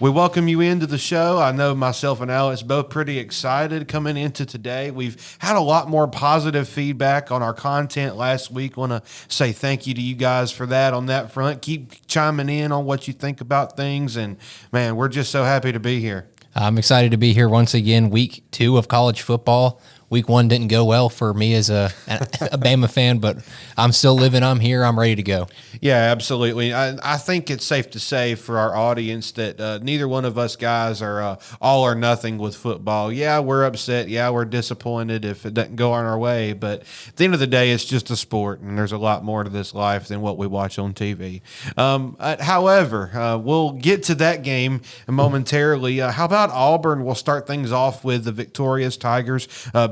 We welcome you into the show. I know myself and Alex both pretty excited coming into today. We've had a lot more positive feedback on our content last week. Want to say thank you to you guys for that on that front. Keep chiming in on what you think about things. And, man, we're just so happy to be here. I'm excited to be here once again, week 2 of college football. Week 1 didn't go well for me as a Bama fan, but I'm still living. I'm here. I'm ready to go. Yeah, absolutely. I think it's safe to say for our audience that neither one of us guys are all or nothing with football. Yeah, we're upset. Yeah, we're disappointed if it doesn't go on our way. But at the end of the day, it's just a sport, and there's a lot more to this life than what we watch on TV. However, we'll get to that game momentarily. How about Auburn? We'll start things off with the victorious Tigers.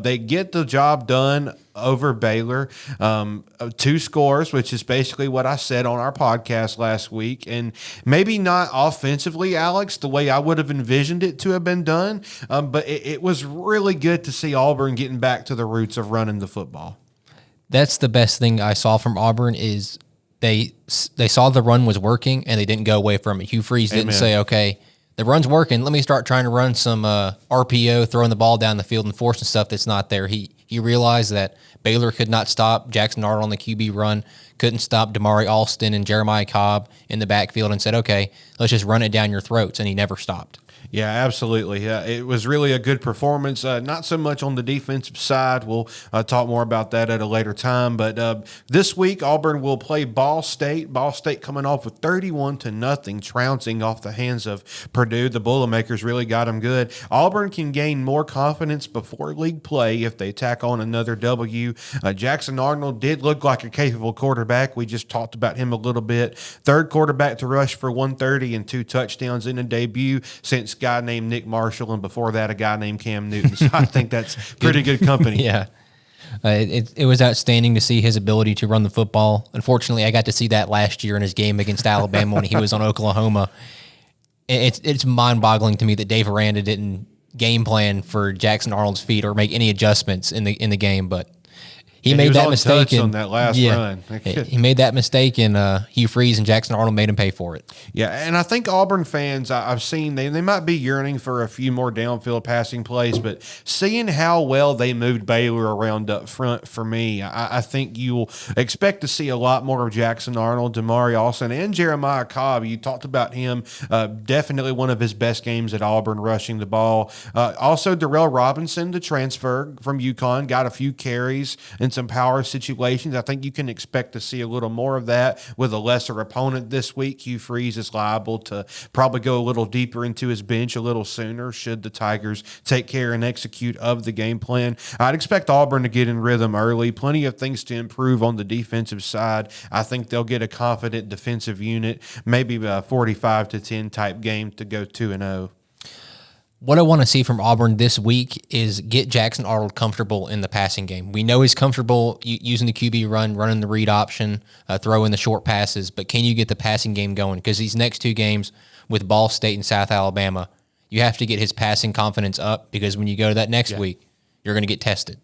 They get the job done over Baylor. 2 scores, which is basically what I said on our podcast last week. And maybe not offensively, Alex, the way I would have envisioned it to have been done. But it was really good to see Auburn getting back to the roots of running the football. That's the best thing I saw from Auburn is they saw the run was working and they didn't go away from it. Hugh Freeze didn't say, okay, the run's working. Let me start trying to run some RPO, throwing the ball down the field and forcing stuff that's not there. He realized that Baylor could not stop Jackson Arnold on the QB run, couldn't stop Damari Alston and Jeremiah Cobb in the backfield, and said, okay, let's just run it down your throats, and he never stopped. Yeah, absolutely. It was really a good performance. Not so much on the defensive side. We'll talk more about that at a later time. But this week, Auburn will play Ball State. Ball State coming off with 31-0, trouncing off the hands of Purdue. The Boilermakers really got them good. Auburn can gain more confidence before league play if they tack on another W. Jackson Arnold did look like a capable quarterback. We just talked about him a little bit. 3rd quarterback to rush for 130 and 2 touchdowns in a debut since guy named Nick Marshall, and before that, a guy named Cam Newton. So I think that's pretty good company. Yeah. It was outstanding to see his ability to run the football. Unfortunately, I got to see that last year in his game against Alabama when he was on Oklahoma. It's mind-boggling to me that Dave Aranda didn't game plan for Jackson Arnold's feet or make any adjustments in the game, but he made that mistake on that last run. He made that mistake, and Hugh Freeze and Jackson Arnold made him pay for it. Yeah, and I think Auburn fans, I've seen, they might be yearning for a few more downfield passing plays, but seeing how well they moved Baylor around up front, for me, I think you'll expect to see a lot more of Jackson Arnold, Damari Alston, and Jeremiah Cobb. You talked about him, definitely one of his best games at Auburn rushing the ball. Also, Darrell Robinson, the transfer from UConn, got a few carries and some power situations. I think you can expect to see a little more of that with a lesser opponent this week. Hugh Freeze is liable to probably go a little deeper into his bench a little sooner should the Tigers take care and execute of the game plan. I'd expect Auburn to get in rhythm early. Plenty of things to improve on the defensive side. I think they'll get a confident defensive unit, maybe a 45-10 type game to go 2-0. What I want to see from Auburn this week is get Jackson Arnold comfortable in the passing game. We know he's comfortable using the QB run, running the read option, throwing the short passes, but can you get the passing game going? Because these next 2 games with Ball State and South Alabama, you have to get his passing confidence up because when you go to that next week, you're going to get tested.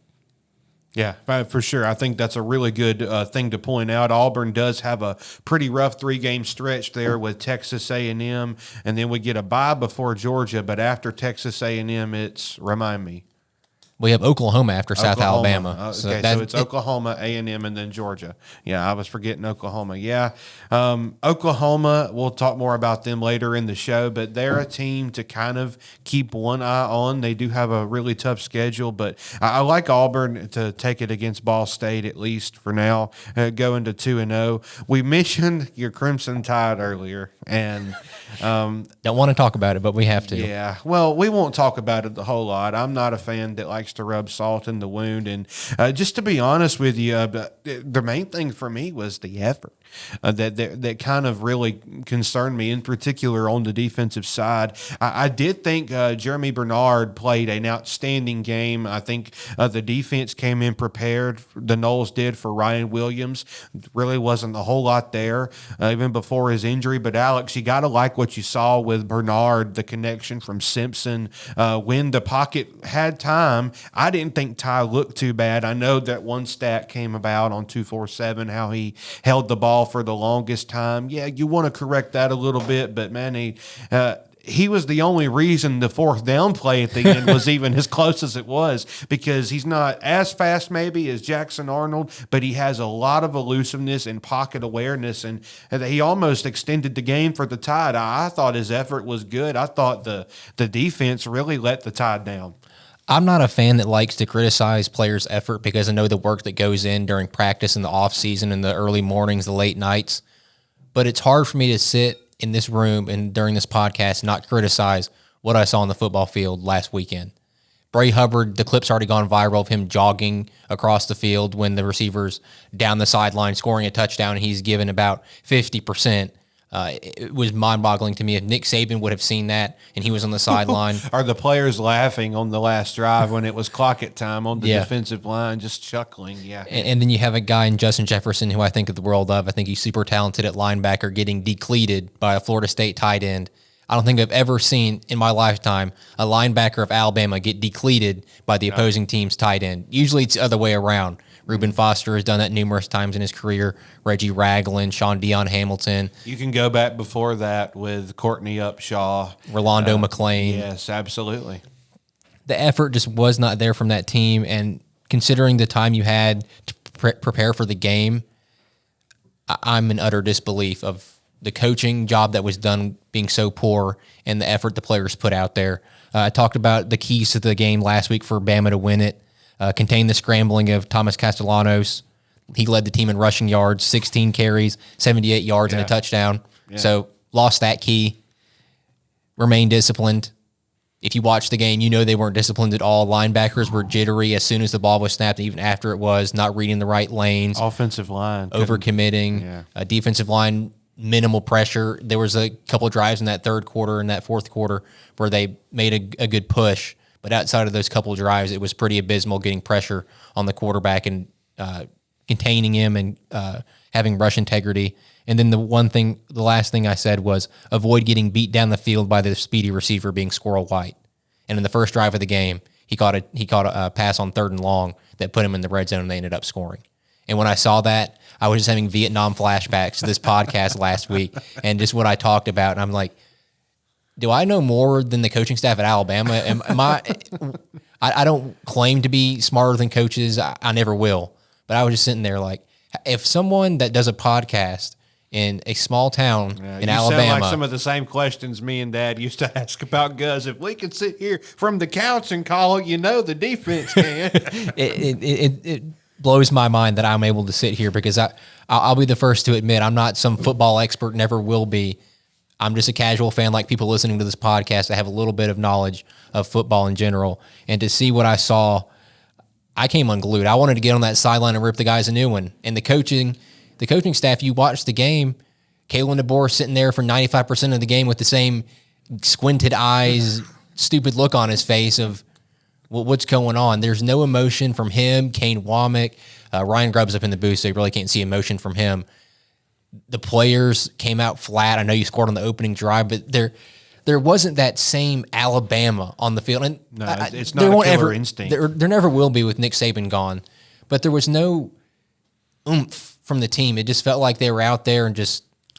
Yeah, for sure. I think that's a really good thing to point out. Auburn does have a pretty rough 3-game stretch there with Texas A&M, and then we get a bye before Georgia. But after Texas A&M, it's, remind me. We have Oklahoma after South Alabama. So it's Oklahoma, A&M, and then Georgia. Yeah, I was forgetting Oklahoma. Yeah, Oklahoma, we'll talk more about them later in the show, but they're a team to kind of keep one eye on. They do have a really tough schedule, but I like Auburn to take it against Ball State, at least for now, go into 2-0. We mentioned your Crimson Tide earlier, and don't want to talk about it, but we have to. Yeah, well, we won't talk about it a whole lot. I'm not a fan that likes to rub salt in the wound, and just to be honest with you, the main thing for me was the effort. That kind of really concerned me, in particular on the defensive side. I did think Jeremy Bernard played an outstanding game. I think the defense came in prepared. The Noles did for Ryan Williams. Really wasn't a whole lot there even before his injury. But Alex, you got to like what you saw with Bernard, the connection from Simpson. When the pocket had time, I didn't think Ty looked too bad. I know that one stat came about on 247, how he held the ball for the longest time. Yeah, you want to correct that a little bit, but man, he was the only reason the fourth down play at the end was even as close as it was, because he's not as fast maybe as Jackson Arnold, but he has a lot of elusiveness and pocket awareness, and he almost extended the game for the Tide. I thought his effort was good. I thought the defense really let the Tide down. I'm not a fan that likes to criticize players' effort because I know the work that goes in during practice in the off season, in the early mornings, the late nights, but it's hard for me to sit in this room and during this podcast not criticize what I saw on the football field last weekend. Bray Hubbard, the clip's already gone viral of him jogging across the field when the receiver's down the sideline scoring a touchdown, and he's given about 50%. It was mind-boggling to me. If Nick Saban would have seen that and he was on the sideline. Are the players laughing on the last drive when it was clock it time on the defensive line, just chuckling? Yeah. And then you have a guy in Justin Jefferson who I think of the world of. I think he's super talented at linebacker, getting decleated by a Florida State tight end. I don't think I've ever seen in my lifetime a linebacker of Alabama get decleated by the opposing team's tight end. Usually it's the other way around. Reuben Foster has done that numerous times in his career. Reggie Ragland, Sean Dion Hamilton. You can go back before that with Courtney Upshaw. Rolando McClain. Yes, absolutely. The effort just was not there from that team, and considering the time you had to prepare for the game, I'm in utter disbelief of the coaching job that was done being so poor and the effort the players put out there. I talked about the keys to the game last week for Bama to win it. Contain the scrambling of Thomas Castellanos. He led the team in rushing yards, 16 carries, 78 yards, and a touchdown. Yeah. So lost that key. Remain disciplined. If you watch the game, you know they weren't disciplined at all. Linebackers were jittery as soon as the ball was snapped, even after it was, not reading the right lanes. Offensive line. Overcommitting. Yeah. Defensive line, minimal pressure. There was a couple of drives in that third quarter and that fourth quarter where they made a good push. But outside of those couple of drives, it was pretty abysmal getting pressure on the quarterback and containing him and having rush integrity. And then the last thing I said was avoid getting beat down the field by the speedy receiver being Squirrel White. And in the first drive of the game, he caught a pass on 3rd and long that put him in the red zone, and they ended up scoring. And when I saw that, I was just having Vietnam flashbacks to this podcast last week and just what I talked about. And I'm like, do I know more than the coaching staff at Alabama? I don't claim to be smarter than coaches. I never will. But I was just sitting there like, if someone that does a podcast in a small town in Alabama. Sound like some of the same questions me and Dad used to ask about Gus. If we could sit here from the couch and call it, the defense can. It blows my mind that I'm able to sit here because I'll be the first to admit I'm not some football expert, never will be. I'm just a casual fan like people listening to this podcast. I have a little bit of knowledge of football in general. And to see what I saw, I came unglued. I wanted to get on that sideline and rip the guys a new one. And the coaching staff, you watch the game, Kalen DeBoer sitting there for 95% of the game with the same squinted eyes, stupid look on his face of what's going on. There's no emotion from him, Kane Womack. Ryan Grubb's up in the booth, so you really can't see emotion from him. The players came out flat. I know you scored on the opening drive, but there wasn't that same Alabama on the field. And no, it's not a killer instinct. There never will be with Nick Saban gone. But there was no oomph from the team. It just felt like they were out there and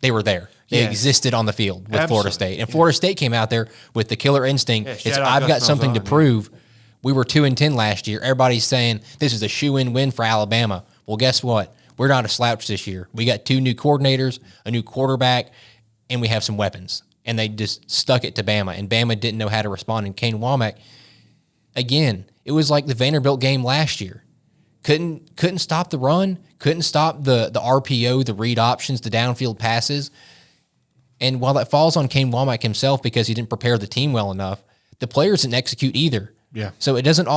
they were there. They existed on the field with Florida State. And Florida State came out there with the killer instinct. I've got something to prove. We were 2-10 last year. Everybody's saying this is a shoe-in win for Alabama. Well, guess what? We're not a slouch this year. We got 2 new coordinators, a new quarterback, and we have some weapons. And they just stuck it to Bama, and Bama didn't know how to respond. And Kane Womack, again, it was like the Vanderbilt game last year. Couldn't stop the run, couldn't stop the RPO, the read options, the downfield passes. And while that falls on Kane Womack himself because he didn't prepare the team well enough, the players didn't execute either. Yeah. So it doesn't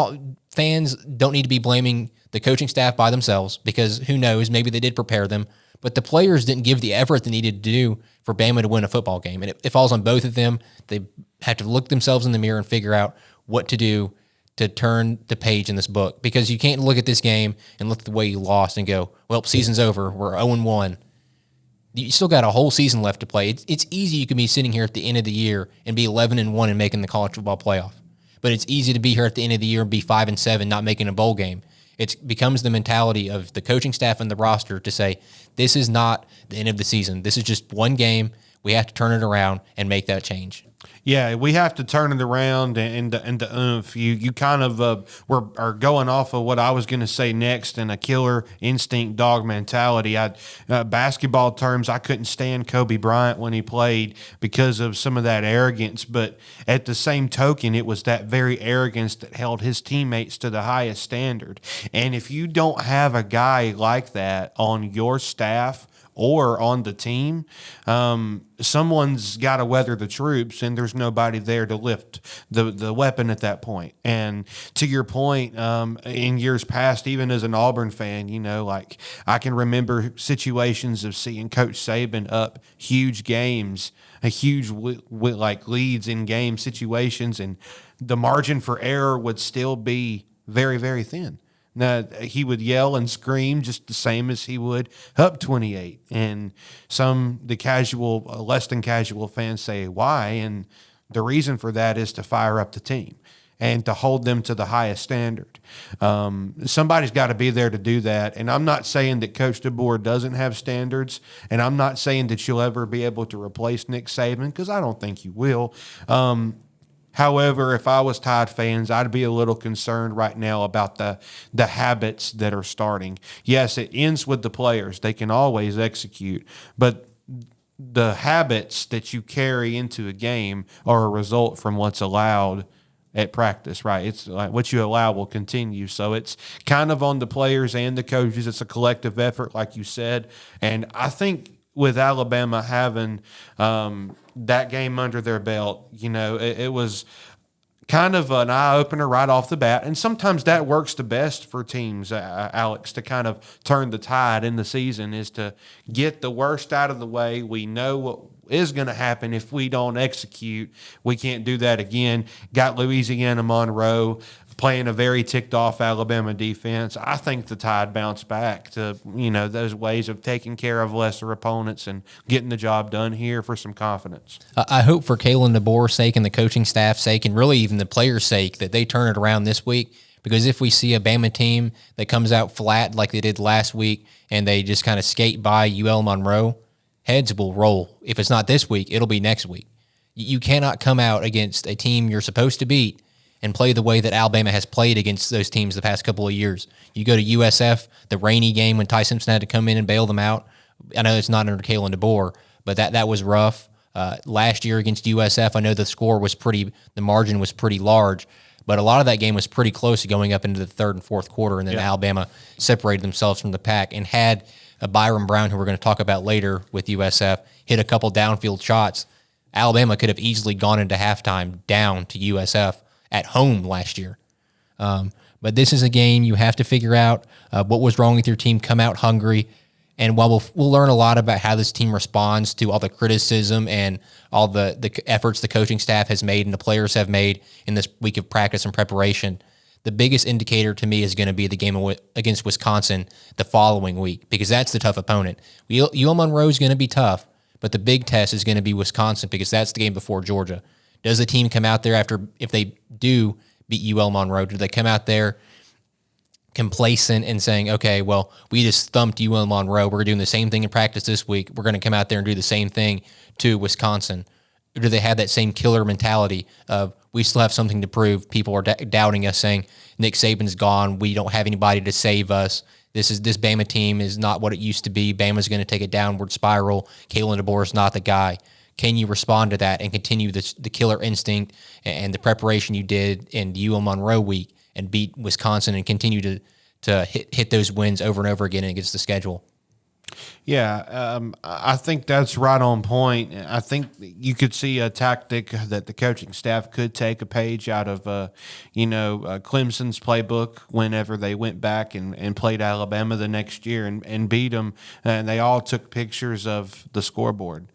fans don't need to be blaming the coaching staff by themselves because who knows, maybe they did prepare them, but the players didn't give the effort they needed to do for Bama to win a football game. And it falls on both of them. They have to look themselves in the mirror and figure out what to do to turn the page in this book because you can't look at this game and look at the way you lost and go, well, season's over. We're 0-1. You still got a whole season left to play. It's easy. You can be sitting here at the end of the year and be 11-1 and making the college football playoff. But it's easy to be here at the end of the year and be 5-7, not making a bowl game. It becomes the mentality of the coaching staff and the roster to say, this is not the end of the season. This is just one game. We have to turn it around and make that change. Yeah, we have to turn it around and the oomph. You kind of are going off of what I was going to say next, and a killer instinct dog mentality. Basketball terms, I couldn't stand Kobe Bryant when he played because of some of that arrogance. But at the same token, it was that very arrogance that held his teammates to the highest standard. And if you don't have a guy like that on your staff or on the team, someone's got to weather the troops, and there's nobody there to lift the weapon at that point. And to your point, in years past, even as an Auburn fan, like I can remember situations of seeing Coach Saban up huge games, a huge like leads in game situations, and the margin for error would still be very, very thin. Now, he would yell and scream just the same as he would up 28. And the less than casual fans say, why? And the reason for that is to fire up the team and to hold them to the highest standard. Somebody's got to be there to do that. And I'm not saying that Coach DeBoer doesn't have standards, and I'm not saying that you'll ever be able to replace Nick Saban, because I don't think you will. However, if I was Tide fans, I'd be a little concerned right now about the habits that are starting. Yes, it ends with the players. They can always execute, but the habits that you carry into a game are a result from what's allowed at practice, right? It's like what you allow will continue. So it's kind of on the players and the coaches. It's a collective effort, like you said. And I think with Alabama having that game under their belt, it was kind of an eye-opener right off the bat. And sometimes that works the best for teams, Alex, to kind of turn the tide in the season, is to get the worst out of the way. We know what is going to happen if we don't execute. We can't do that again. Got Louisiana Monroe playing a very ticked-off Alabama defense. I think the Tide bounced back to, those ways of taking care of lesser opponents and getting the job done here for some confidence. I hope for Kalen DeBoer's sake and the coaching staff's sake, and really even the players' sake, that they turn it around this week. Because if we see a Bama team that comes out flat like they did last week and they just kind of skate by UL Monroe, heads will roll. If it's not this week, it'll be next week. You cannot come out against a team you're supposed to beat and play the way that Alabama has played against those teams the past couple of years. You go to USF, the rainy game when Ty Simpson had to come in and bail them out. I know it's not under Kalen DeBoer, but that was rough. Last year against USF, I know the margin was pretty large, but a lot of that game was pretty close going up into the third and fourth quarter, and then Alabama separated themselves from the pack and had Byron Brown, who we're going to talk about later with USF, hit a couple downfield shots. Alabama could have easily gone into halftime down to USF at home last year. But this is a game you have to figure out what was wrong with your team, come out hungry, and while we'll learn a lot about how this team responds to all the criticism and all the efforts the coaching staff has made and the players have made in this week of practice and preparation, the biggest indicator to me is going to be the game against Wisconsin the following week, because that's the tough opponent. UL Monroe is going to be tough, but the big test is going to be Wisconsin, because that's the game before Georgia. Does the team come out there if they do beat UL Monroe, do they come out there complacent and saying, okay, well, we just thumped UL Monroe, we're doing the same thing in practice this week, we're going to come out there and do the same thing to Wisconsin? Or do they have that same killer mentality of, we still have something to prove, people are doubting us, saying Nick Saban's gone, we don't have anybody to save us, this Bama team is not what it used to be, Bama's going to take a downward spiral, Kalen DeBoer is not the guy? Can you respond to that and continue the killer instinct and the preparation you did in the UL Monroe week and beat Wisconsin and continue to hit those wins over and over again against the schedule? Yeah, I think that's right on point. I think you could see a tactic that the coaching staff could take a page out of, Clemson's playbook whenever they went back and played Alabama the next year and beat them, and they all took pictures of the scoreboard.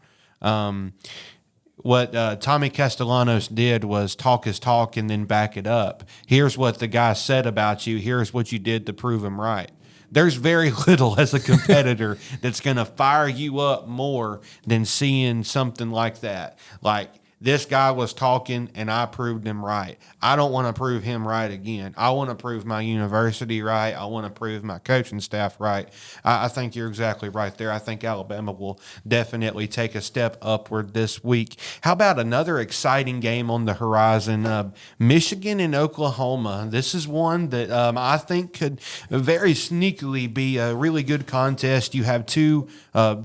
What Tommy Castellanos did was talk his talk and then back it up. Here's what the guy said about you. Here's what you did to prove him right. There's very little as a competitor that's going to fire you up more than seeing something like that. Like, this guy was talking and I proved him right. I don't want to prove him right again. I want to prove my university right. I want to prove my coaching staff right. I think you're exactly right there. I think Alabama will definitely take a step upward this week. How about another exciting game on the horizon? Michigan and Oklahoma. This is one that I think could very sneakily be a really good contest. You have two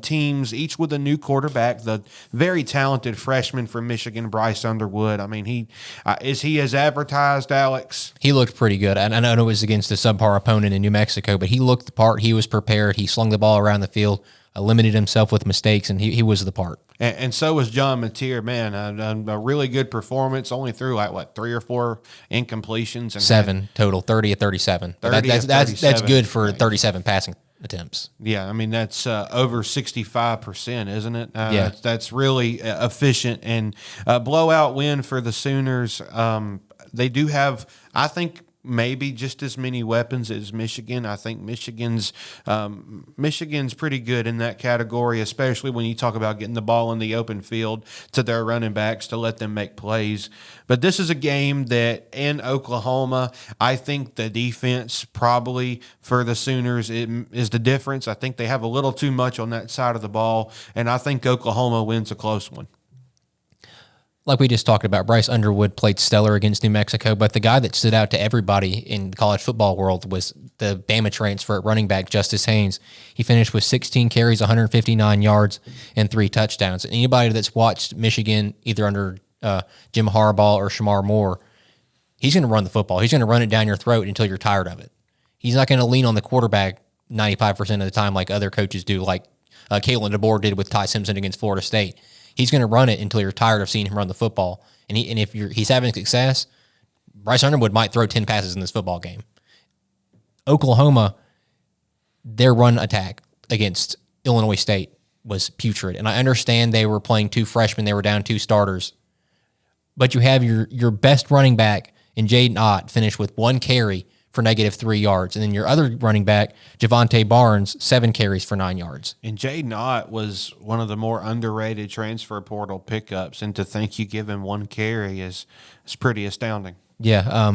teams, each with a new quarterback. The very talented freshman from Michigan, Bryce Underwood. I mean, is he as advertised, Alex? He looked pretty good. And I know it was against a subpar opponent in New Mexico, but he looked the part. He was prepared. He slung the ball around the field, limited himself with mistakes, and he was the part. And so was John Mateer, man. A really good performance. Only threw like 3 or 4 incompletions and 7 total, 30 of 37. 30 of 37. That's good for 37 passing attempts. Yeah, I mean that's over 65%, isn't it? Yeah, that's really efficient and a blowout win for the Sooners. They do have, I think, maybe just as many weapons as Michigan. I think Michigan's pretty good in that category, especially when you talk about getting the ball in the open field to their running backs to let them make plays. But this is a game that in Oklahoma, I think the defense probably for the Sooners is the difference. I think they have a little too much on that side of the ball, and I think Oklahoma wins a close one. Like we just talked about, Bryce Underwood played stellar against New Mexico, but the guy that stood out to everybody in the college football world was the Bama transfer at running back, Justice Haynes. He finished with 16 carries, 159 yards, and 3 touchdowns. And anybody that's watched Michigan, either under Jim Harbaugh or Shamar Moore, he's going to run the football. He's going to run it down your throat until you're tired of it. He's not going to lean on the quarterback 95% of the time like other coaches do, like Kalen DeBoer did with Ty Simpson against Florida State. He's going to run it until you're tired of seeing him run the football. And if he's having success, Bryce Underwood might throw 10 passes in this football game. Oklahoma, their run attack against Illinois State was putrid. And I understand they were playing 2 freshmen. They were down 2 starters. But you have your best running back in Jaden Ott finish with 1 carry for -3 yards. And then your other running back, Javonte Barnes, 7 carries for 9 yards. And Jaden Ott was one of the more underrated transfer portal pickups. And to think you give him 1 carry is pretty astounding. Yeah.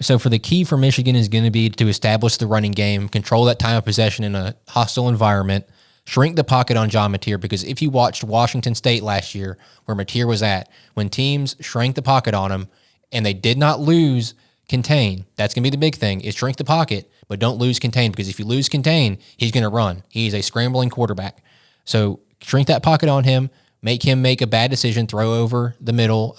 So for the key for Michigan is going to be to establish the running game, control that time of possession in a hostile environment, shrink the pocket on John Mateer, because if you watched Washington State last year where Mateer was at, when teams shrank the pocket on him and they did not lose contain, that's going to be the big thing, is shrink the pocket, but don't lose contain, because if you lose contain, he's going to run. He's a scrambling quarterback. So shrink that pocket on him, make him make a bad decision, throw over the middle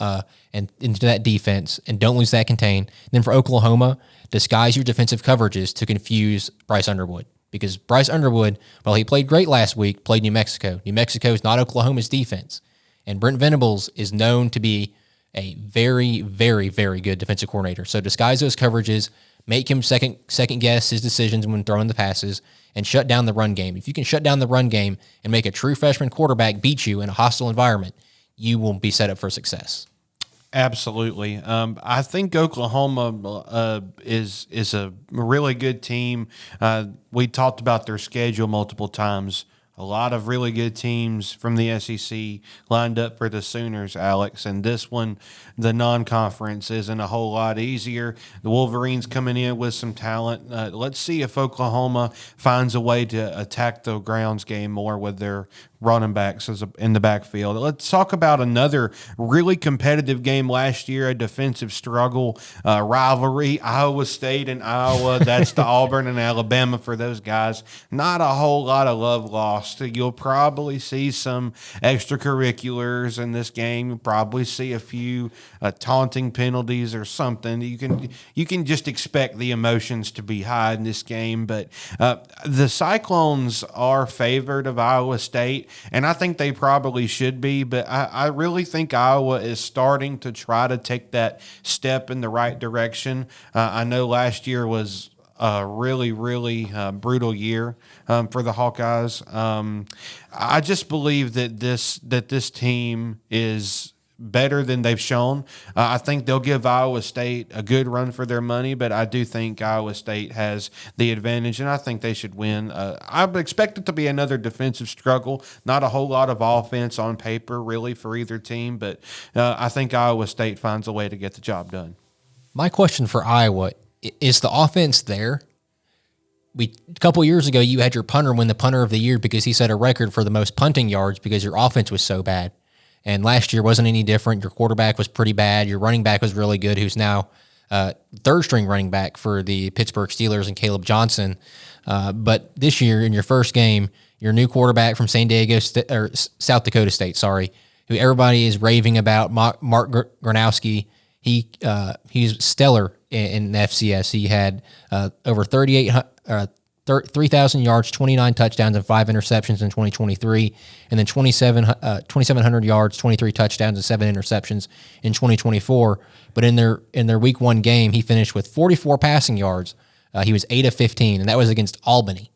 and into that defense, and don't lose that contain. Then for Oklahoma, disguise your defensive coverages to confuse Bryce Underwood, because Bryce Underwood, while he played great last week, played New Mexico. New Mexico is not Oklahoma's defense. And Brent Venables is known to be a very, very, very good defensive coordinator. So disguise those coverages, make him second guess his decisions when throwing the passes, and shut down the run game. If you can shut down the run game and make a true freshman quarterback beat you in a hostile environment, you will be set up for success. Absolutely. I think Oklahoma is a really good team. We talked about their schedule multiple times. A lot of really good teams from the SEC lined up for the Sooners, Alex. And this one, the non-conference, isn't a whole lot easier. The Wolverines coming in with some talent. Let's see if Oklahoma finds a way to attack the grounds game more with their running backs in the backfield. Let's talk about another really competitive game last year, a defensive struggle rivalry, Iowa State and Iowa. That's the Auburn and Alabama for those guys. Not a whole lot of love lost. You'll probably see some extracurriculars in this game. You'll probably see a few taunting penalties or something. You can just expect the emotions to be high in this game. But the Cyclones are favored of Iowa State, and I think they probably should be, but I really think Iowa is starting to try to take that step in the right direction. I know last year was a really, really brutal year for the Hawkeyes. I just believe that this team is better than they've shown. I think they'll give Iowa State a good run for their money, but I do think Iowa State has the advantage, and I think they should win. I expect it to be another defensive struggle, not a whole lot of offense on paper, really, for either team, but I think Iowa State finds a way to get the job done. My question for Iowa, is the offense there? A couple years ago, you had your punter win the punter of the year because he set a record for the most punting yards because your offense was so bad. And last year wasn't any different. Your quarterback was pretty bad. Your running back was really good, who's now third-string running back for the Pittsburgh Steelers and Caleb Johnson. But this year, in your first game, your new quarterback from South Dakota State, who everybody is raving about, Mark Gronowski, he's stellar in the FCS. He had over 3,000 yards, 29 touchdowns, and 5 interceptions in 2023, and then 2,700 yards, 23 touchdowns, and 7 interceptions in 2024. But in their Week 1 game, he finished with 44 passing yards. He was 8 of 15, and that was against Albany.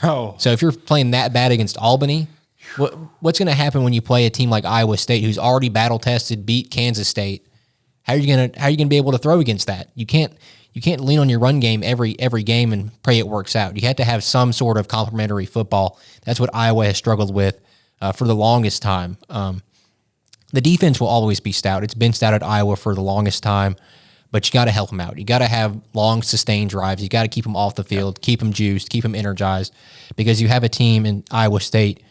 Oh, so if you're playing that bad against Albany, what's going to happen when you play a team like Iowa State, who's already battle tested, beat Kansas State? How are you gonna be able to throw against that? You can't lean on your run game every game and pray it works out. You have to have some sort of complementary football. That's what Iowa has struggled with for the longest time. The defense will always be stout. It's been stout at Iowa for the longest time, but you got to help them out. You got to have long, sustained drives. You got to keep them off the field, keep them juiced, keep them energized, because you have a team in Iowa State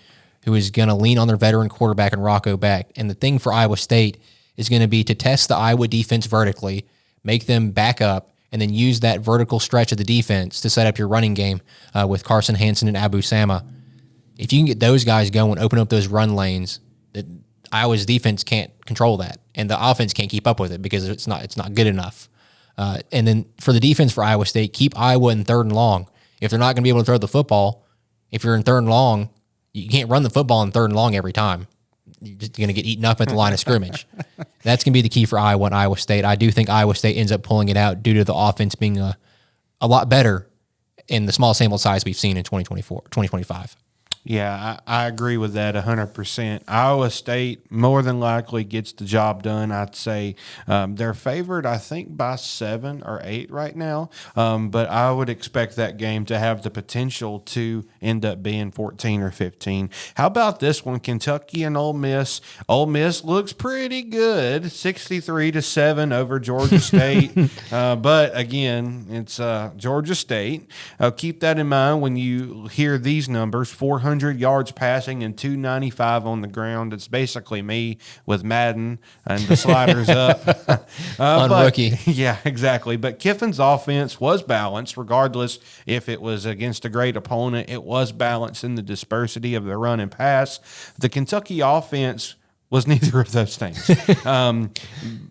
who is going to lean on their veteran quarterback and Rocco Becht. And the thing for Iowa State is going to be to test the Iowa defense vertically, make them back up, and then use that vertical stretch of the defense to set up your running game with Carson Hansen and Abu Sama. If you can get those guys going, open up those run lanes, Iowa's defense can't control that, and the offense can't keep up with it because it's not good enough. And then for the defense for Iowa State, keep Iowa in 3rd and long. If they're not going to be able to throw the football, if you're in 3rd and long, you can't run the football in 3rd and long every time. You're just going to get eaten up at the line of scrimmage. That's going to be the key for Iowa and Iowa State. I do think Iowa State ends up pulling it out due to the offense being a lot better in the small sample size we've seen in 2025. Yeah, I agree with that 100%. Iowa State more than likely gets the job done. I'd say they're favored, I think, by 7 or 8 right now. But I would expect that game to have the potential to end up being 14 or 15. How about this one, Kentucky and Ole Miss? Ole Miss looks pretty good, 63-7 over Georgia State. But again, it's Georgia State. Keep that in mind when you hear these numbers: 400 yards passing and 295 on the ground. It's basically me with Madden and the sliders up. On rookie. Yeah, exactly. But Kiffin's offense was balanced, regardless if it was against a great opponent. It was balanced in the dispersity of the run and pass. The Kentucky offense was neither of those things.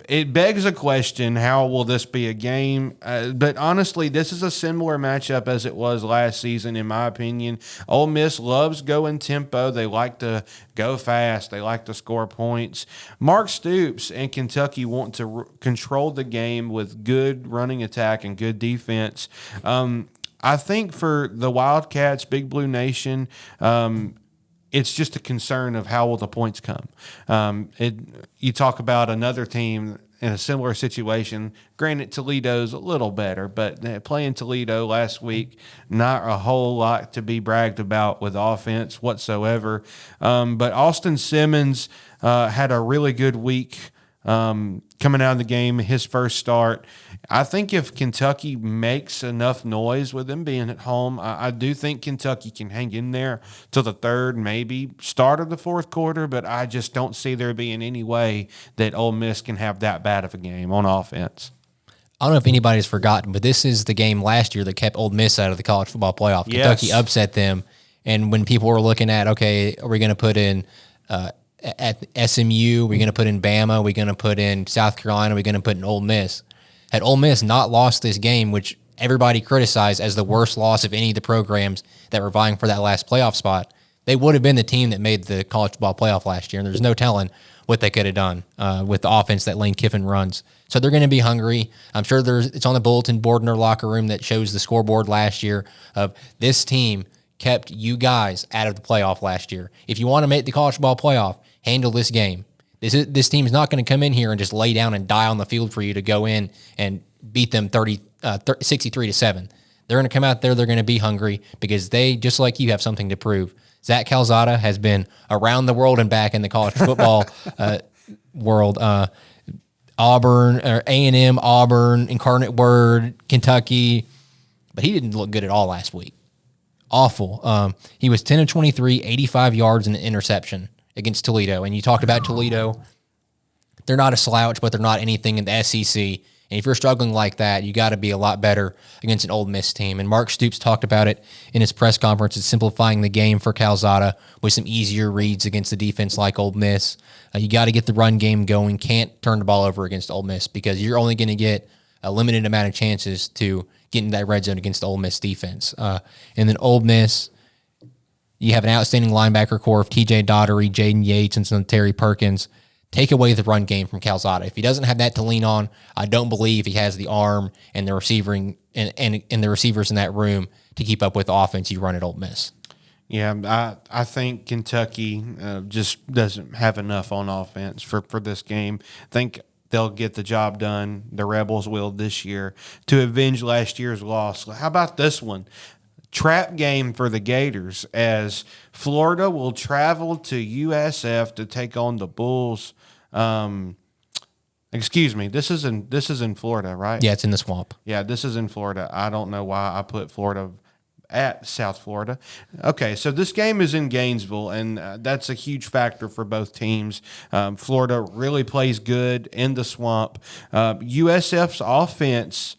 It begs a question, how will this be a game? But honestly, this is a similar matchup as it was last season, in my opinion. Ole Miss loves going tempo. They like to go fast. They like to score points. Mark Stoops and Kentucky want to control the game with good running attack and good defense. I think for the Wildcats, Big Blue Nation, it's just a concern of how will the points come. You talk about another team in a similar situation. Granted, Toledo's a little better, but playing Toledo last week, not a whole lot to be bragged about with offense whatsoever. But Austin Simmons had a really good week coming out of the game, his first start. I think if Kentucky makes enough noise with them being at home, I do think Kentucky can hang in there till the 3rd, maybe start of the 4th quarter, but I just don't see there being any way that Ole Miss can have that bad of a game on offense. I don't know if anybody's forgotten, but this is the game last year that kept Ole Miss out of the college football playoff. Yes. Kentucky upset them, and when people were looking at, okay, are we going to put in at SMU, we're going to put in Bama, we're going to put in South Carolina, we're going to put in Ole Miss. Had Ole Miss not lost this game, which everybody criticized as the worst loss of any of the programs that were vying for that last playoff spot, they would have been the team that made the college football playoff last year, and there's no telling what they could have done with the offense that Lane Kiffin runs. So they're going to be hungry. I'm sure it's on the bulletin board in their locker room that shows the scoreboard last year of this team kept you guys out of the playoff last year. If you want to make the college football playoff, handle this game. This team's not going to come in here and just lay down and die on the field for you to go in and beat them 63-7. They're going to come out there. They're going to be hungry because they, just like you, have something to prove. Zach Calzada has been around the world and back in the college football world. Auburn, or A&M, Auburn, Incarnate Word, Kentucky, but he didn't look good at all last week. Awful. He was 10 of 23, 85 yards and an interception against Toledo. And you talked about Toledo. They're not a slouch, but they're not anything in the SEC. And if you're struggling like that, you got to be a lot better against an Ole Miss team. And Mark Stoops talked about it in his press conference, is simplifying the game for Calzada with some easier reads against the defense like Ole Miss. You got to get the run game going. Can't turn the ball over against Ole Miss because you're only going to get a limited amount of chances to get in that red zone against the Ole Miss defense. And then Ole Miss, you have an outstanding linebacker core of TJ Daugherty, Jaden Yates, and some Terry Perkins. Take away the run game from Calzada. If he doesn't have that to lean on, I don't believe he has the arm and the receiving and the receivers in that room to keep up with the offense you run at Ole Miss. Yeah, I think Kentucky just doesn't have enough on offense for this game. I think they'll get the job done. The Rebels will this year to avenge last year's loss. How about this one? Trap game for the Gators as Florida will travel to USF to take on the Bulls. Excuse me, this is in Florida, right? Yeah, it's in the Swamp. Yeah, this is in Florida. I don't know why I put Florida at South Florida. Okay, so this game is in Gainesville, and that's a huge factor for both teams. Florida really plays good in the Swamp. USF's offense,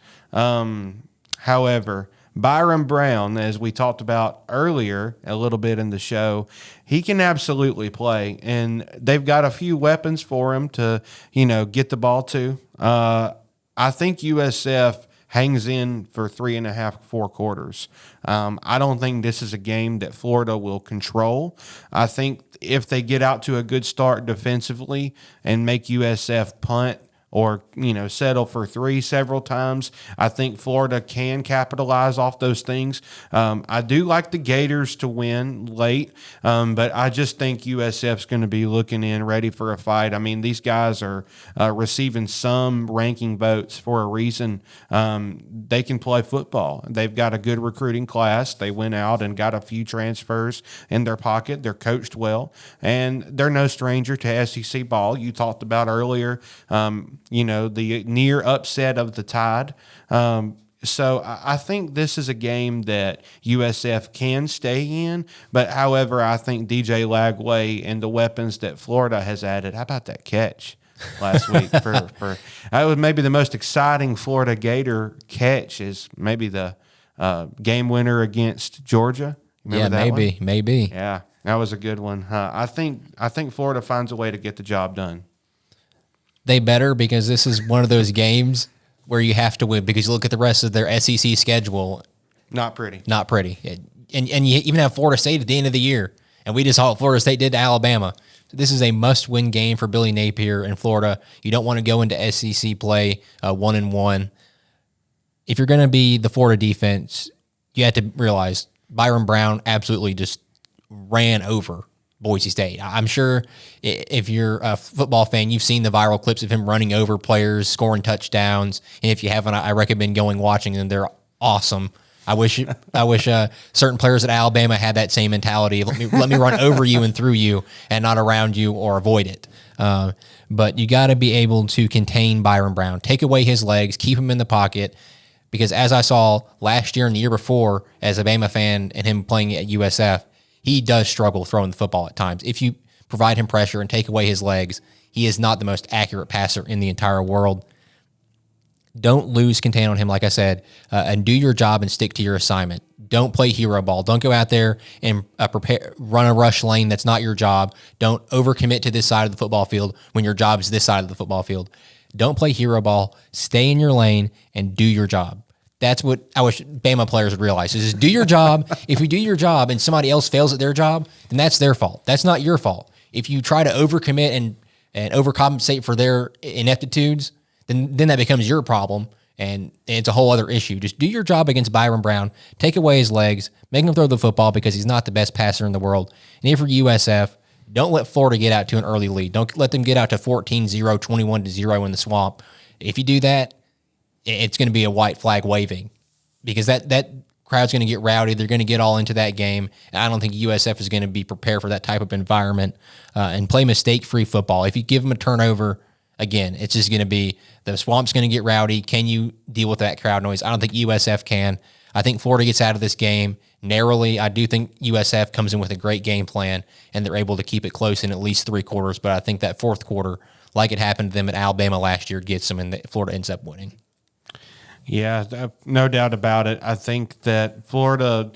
however, Byron Brown, as we talked about earlier a little bit in the show, he can absolutely play, and they've got a few weapons for him to, get the ball to. I think USF hangs in for 3.5, 4 quarters. I don't think this is a game that Florida will control. I think if they get out to a good start defensively and make USF punt or, settle for 3 several times, I think Florida can capitalize off those things. I do like the Gators to win late, but I just think USF's going to be looking in, ready for a fight. I mean, these guys are receiving some ranking votes for a reason. They can play football. They've got a good recruiting class. They went out and got a few transfers in their pocket. They're coached well, and they're no stranger to SEC ball. You talked about earlier, the near upset of the Tide. So I think this is a game that USF can stay in. But, however, I think DJ Lagway and the weapons that Florida has added, how about that catch last week? for that was maybe the most exciting Florida Gator catch is maybe the game winner against Georgia. Remember that maybe. Yeah, that was a good one. I think Florida finds a way to get the job done. They better, because this is one of those games where you have to win, because you look at the rest of their SEC schedule. Not pretty. And you even have Florida State at the end of the year, and we just saw what Florida State did to Alabama. So this is a must-win game for Billy Napier in Florida. You don't want to go into SEC play 1-1. If you're going to be the Florida defense, you have to realize Byron Brown absolutely just ran over Boise State. I'm sure if you're a football fan, you've seen the viral clips of him running over players, scoring touchdowns. And if you haven't, I recommend going watching them. They're awesome. I wish certain players at Alabama had that same mentality. Let me run over you and through you and not around you or avoid it. But you got to be able to contain Byron Brown, take away his legs, keep him in the pocket. Because as I saw last year and the year before, as a Bama fan and him playing at USF, he does struggle throwing the football at times. If you provide him pressure and take away his legs, he is not the most accurate passer in the entire world. Don't lose contain on him, like I said, and do your job and stick to your assignment. Don't play hero ball. Don't go out there and run a rush lane that's not your job. Don't overcommit to this side of the football field when your job is this side of the football field. Don't play hero ball. Stay in your lane and do your job. That's what I wish Bama players would realize, is just do your job. If you do your job and somebody else fails at their job, then that's their fault. That's not your fault. If you try to overcommit and overcompensate for their ineptitudes, then that becomes your problem, and it's a whole other issue. Just do your job against Byron Brown. Take away his legs. Make him throw the football because he's not the best passer in the world. And if you're USF, Don't let Florida get out to an early lead. Don't let them get out to 14-0, 21-0 in the Swamp. If you do that, it's going to be a white flag waving because that crowd's going to get rowdy. They're going to get all into that game. And I don't think USF is going to be prepared for that type of environment and play mistake-free football. If you give them a turnover, again, it's just going to be the Swamp's going to get rowdy. Can you deal with that crowd noise? I don't think USF can. I think Florida gets out of this game narrowly. I do think USF comes in with a great game plan, and they're able to keep it close in at least 3 quarters. But I think that fourth quarter, like it happened to them at Alabama last year, gets them, and Florida ends up winning. Yeah, no doubt about it. I think that Florida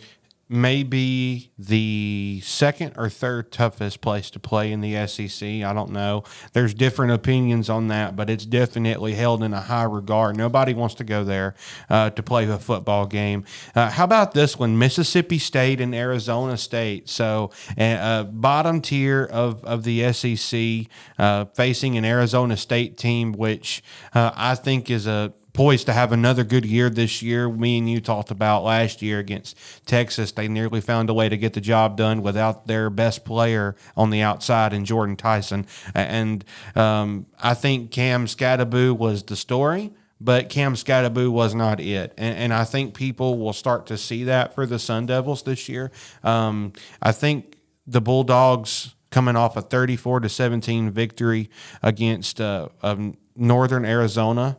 may be the second or third toughest place to play in the SEC. I don't know. There's different opinions on that, but it's definitely held in a high regard. Nobody wants to go there to play a football game. How about this one? Mississippi State and Arizona State. So bottom tier of the SEC facing an Arizona State team, which I think is poised to have another good year this year. Me and you talked about last year against Texas. They nearly found a way to get the job done without their best player on the outside in Jordan Tyson. And I think Cam Scattaboo was the story, but Cam Scattaboo was not it. And I think people will start to see that for the Sun Devils this year. I think the Bulldogs coming off a 34-17 victory against Northern Arizona.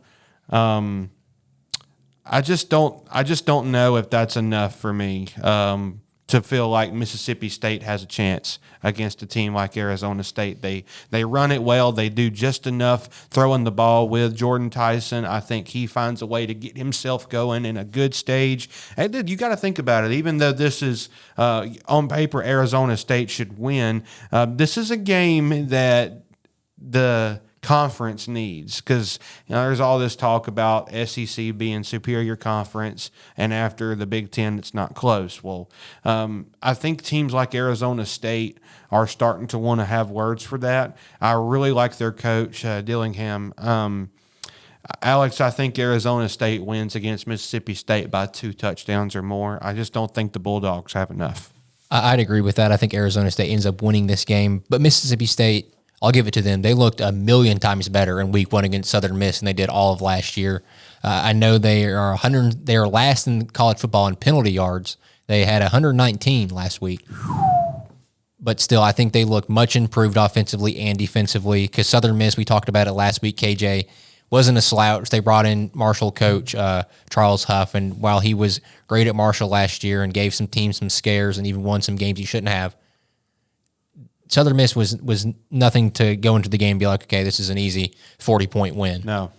I just don't know if that's enough for me to feel like Mississippi State has a chance against a team like Arizona State. They run it well. They do just enough throwing the ball with Jordan Tyson. I think he finds a way to get himself going in a good stage. And you got to think about it. Even though this is on paper Arizona State should win, this is a game that the conference needs, because there's all this talk about SEC being superior conference, and after the Big Ten, it's not close. Well, I think teams like Arizona State are starting to want to have words for that. I really like their coach, Dillingham. Alex, I think Arizona State wins against Mississippi State by 2 touchdowns or more. I just don't think the Bulldogs have enough. I'd agree with that. I think Arizona State ends up winning this game, but Mississippi State, I'll give it to them. They looked a million times better in Week 1 against Southern Miss than they did all of last year. I know they are last in college football in penalty yards. They had 119 last week. But still, I think they look much improved offensively and defensively, because Southern Miss, we talked about it last week, KJ, wasn't a slouch. They brought in Marshall coach Charles Huff, and while he was great at Marshall last year and gave some teams some scares and even won some games he shouldn't have, Southern Miss was nothing to go into the game and be like, okay, this is an easy 40-point win. No.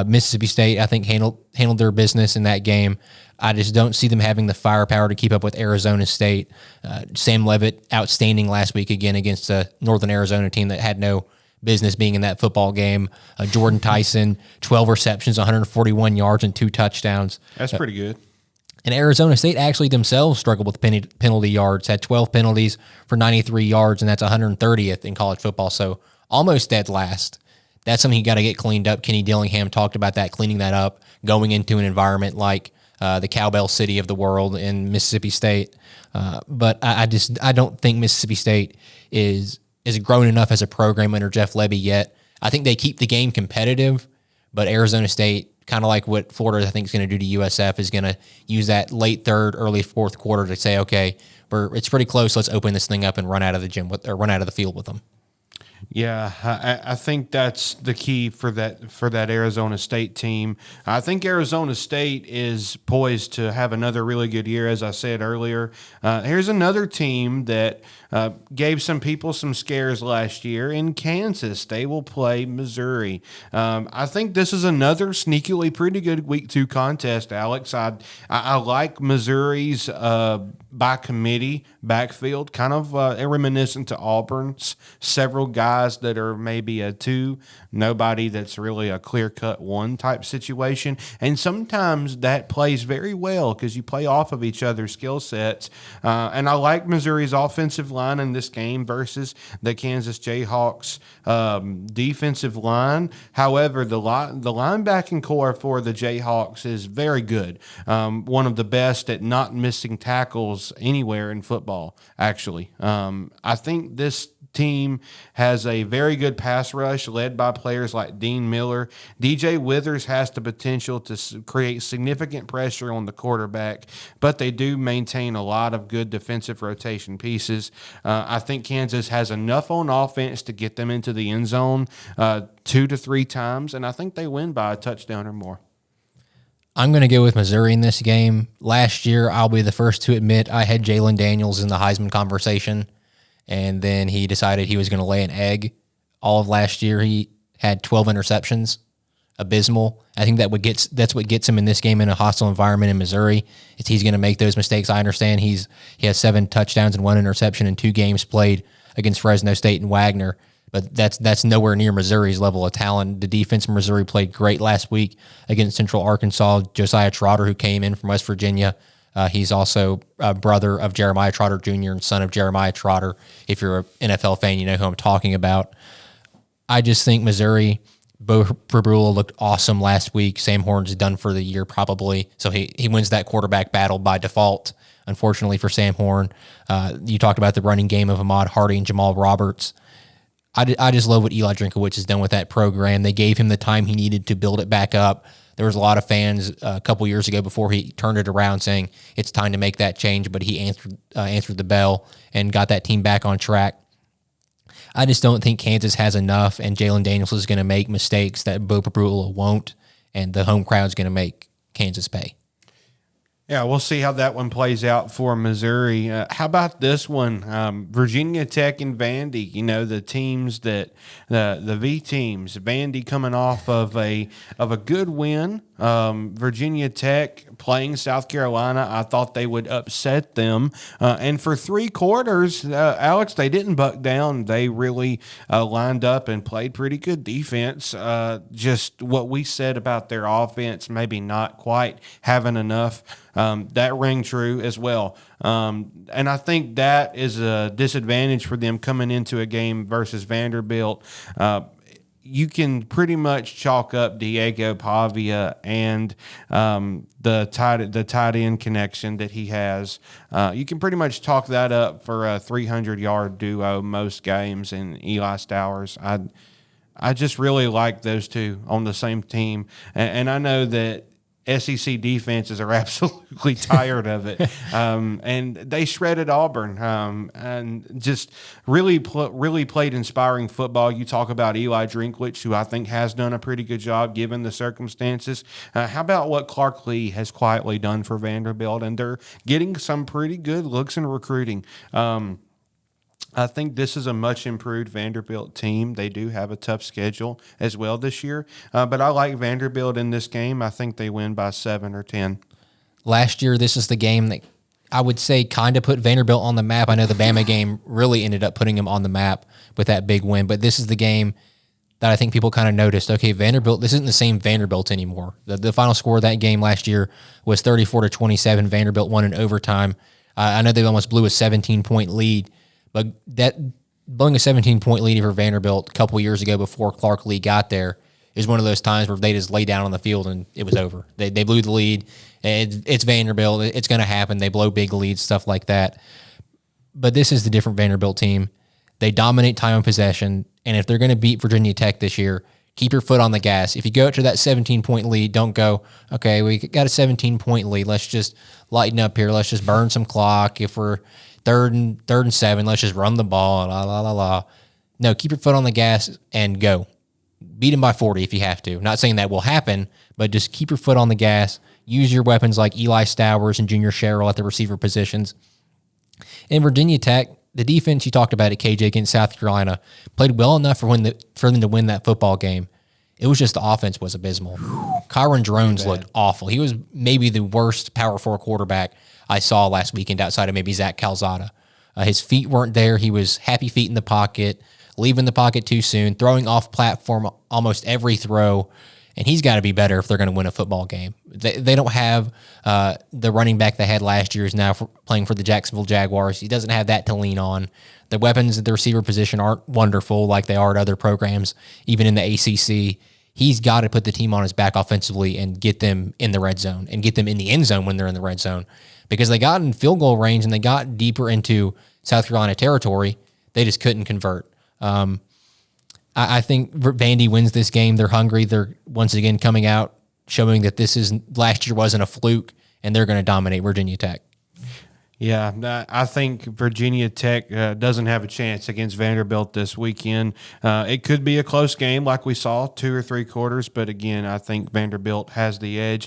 Mississippi State, I think, handled their business in that game. I just don't see them having the firepower to keep up with Arizona State. Sam Leavitt, outstanding last week again against a Northern Arizona team that had no business being in that football game. Jordan Tyson, 12 receptions, 141 yards, and 2 touchdowns. That's pretty good. And Arizona State actually themselves struggled with penalty yards, had 12 penalties for 93 yards, and that's 130th in college football, so almost dead last. That's something you got to get cleaned up. Kenny Dillingham talked about that, cleaning that up, going into an environment like the Cowbell City of the world in Mississippi State. But I don't think Mississippi State is grown enough as a program under Jeff Lebby yet. I think they keep the game competitive, but Arizona State, kind of like what Florida, I think, is going to do to USF, is going to use that late third, early fourth quarter to say, okay, it's pretty close. Let's open this thing up and run out of the field with them. Yeah, I think that's the key for that Arizona State team. I think Arizona State is poised to have another really good year, as I said earlier. Here's another team that gave some people some scares last year in Kansas. They will play Missouri. I think this is another sneakily pretty good Week 2 contest, Alex. I like Missouri's by committee backfield, kind of reminiscent to Auburn's. Several guys that are maybe a 2, nobody that's really a clear-cut 1 type situation. And sometimes that plays very well because you play off of each other's skill sets. And I like Missouri's offensive line in this game versus the Kansas Jayhawks defensive line. However, the linebacking core for the Jayhawks is very good. One of the best at not missing tackles anywhere in football, actually. I think this team has a very good pass rush led by players like Dean Miller. DJ Withers has the potential to create significant pressure on the quarterback, but they do maintain a lot of good defensive rotation pieces. I think Kansas has enough on offense to get them into the end zone 2 to 3 times, and I think they win by a touchdown or more. I'm going to go with Missouri in this game. Last year, I'll be the first to admit I had Jalen Daniels in the Heisman conversation, and then he decided he was going to lay an egg. All of last year, he had 12 interceptions. Abysmal. I think that's what gets him in this game in a hostile environment in Missouri. Is he's going to make those mistakes. I understand he has 7 touchdowns and 1 interception in 2 games played against Fresno State and Wagner. But that's nowhere near Missouri's level of talent. The defense in Missouri played great last week against Central Arkansas. Josiah Trotter, who came in from West Virginia, he's also a brother of Jeremiah Trotter Jr. and son of Jeremiah Trotter. If you're an NFL fan, you know who I'm talking about. I just think Missouri, Bo Prabula looked awesome last week. Sam Horn's done for the year probably, so he wins that quarterback battle by default, unfortunately for Sam Horn. You talked about the running game of Ahmad Hardy and Jamal Roberts. I just love what Eli Drinkowitz has done with that program. They gave him the time he needed to build it back up. There was a lot of fans a couple years ago before he turned it around saying it's time to make that change, but he answered the bell and got that team back on track. I just don't think Kansas has enough, and Jalen Daniels is going to make mistakes that Bo Prabula won't, and the home crowd's going to make Kansas pay. Yeah, we'll see how that one plays out for Missouri. How about this one? Virginia Tech and Vandy. You know, the teams that the V teams. Vandy coming off of a good win. Virginia Tech playing South Carolina. I thought they would upset them. And for 3 quarters, Alex, they didn't buck down. They really lined up and played pretty good defense. Just what we said about their offense, maybe not quite having enough. That rang true as well. And I think that is a disadvantage for them coming into a game versus Vanderbilt. You can pretty much chalk up Diego Pavia and the tight end connection that he has. You can pretty much chalk that up for a 300-yard duo most games in Eli Stowers. I just really like those two on the same team. And I know that SEC defenses are absolutely tired of it. And they shredded Auburn and just really played inspiring football. You talk about Eli Drinkwitz, who I think has done a pretty good job given the circumstances. How about what Clark Lee has quietly done for Vanderbilt? And they're getting some pretty good looks in recruiting. I think this is a much improved Vanderbilt team. They do have a tough schedule as well this year. But I like Vanderbilt in this game. I think they win by 7 or 10. Last year, this is the game that I would say kind of put Vanderbilt on the map. I know the Bama game really ended up putting them on the map with that big win. But this is the game that I think people kind of noticed, okay, Vanderbilt, this isn't the same Vanderbilt anymore. The final score of that game last year was 34-27. Vanderbilt won in overtime. I know they almost blew a 17-point lead. But that blowing a 17-point lead for Vanderbilt a couple years ago before Clark Lee got there is one of those times where they just lay down on the field and it was over. They blew the lead. It's Vanderbilt. It's going to happen. They blow big leads, stuff like that. But this is the different Vanderbilt team. They dominate time of possession, and if they're going to beat Virginia Tech this year, keep your foot on the gas. If you go to that 17-point lead, don't go, okay, we got a 17-point lead. Let's just lighten up here. Let's just burn some clock. If we're third and 7, let's just run the ball, la, la, la, la. No, keep your foot on the gas and go. Beat them by 40 if you have to. Not saying that will happen, but just keep your foot on the gas. Use your weapons like Eli Stowers and Junior Sherrill at the receiver positions. In Virginia Tech, the defense you talked about at KJ against South Carolina played well enough for them to win that football game. It was just the offense was abysmal. Kyron Drones looked awful. He was maybe the worst Power 4 quarterback I saw last weekend outside of maybe Zach Calzada. His feet weren't there. He was happy feet in the pocket, leaving the pocket too soon, throwing off platform almost every throw, and he's got to be better if they're going to win a football game. They don't have the running back they had last year is now playing for the Jacksonville Jaguars. He doesn't have that to lean on. The weapons at the receiver position aren't wonderful like they are at other programs, even in the ACC. He's got to put the team on his back offensively and get them in the red zone and get them in the end zone when they're in the red zone. Because they got in field goal range and they got deeper into South Carolina territory, They just couldn't convert. I think Vandy wins this game. They're hungry. They're once again coming out, showing that last year wasn't a fluke, and they're going to dominate Virginia Tech. Yeah, I think Virginia Tech doesn't have a chance against Vanderbilt this weekend. It could be a close game like we saw 2 or 3 quarters, but again, I think Vanderbilt has the edge.